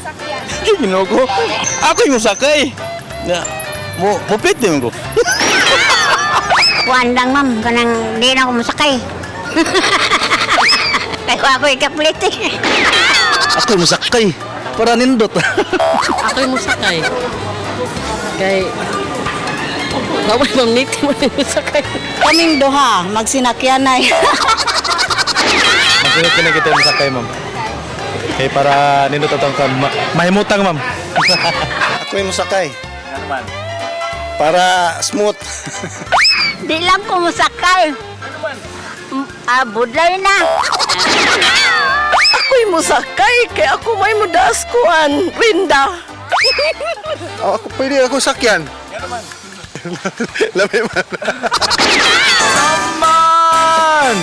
sasakyan. Ginoo ko. Ako yung sakay. Na, mo pwede mo ko. Kuan lang ma'am, kanang di na ako masakay. Kaya ako ikaplit eh. Ako yung sakay. Para nindot. Ako'y musakay. Kay... Gawin mong niti mo yung musakay. Kaming duha, magsinakyanay. Masunod ka na kita yung sakay, ma'am. Okay, para nindot atong kan. Mahimutang, ma'am. Ako yung sakay. Ano man? Para smooth. Di lang ko masakay. Budlay na. Ako'y musakay, kaya ako may mudaskuan. Rinda. Ako pwede ako sakyan. Ano man? Lami man. Naman!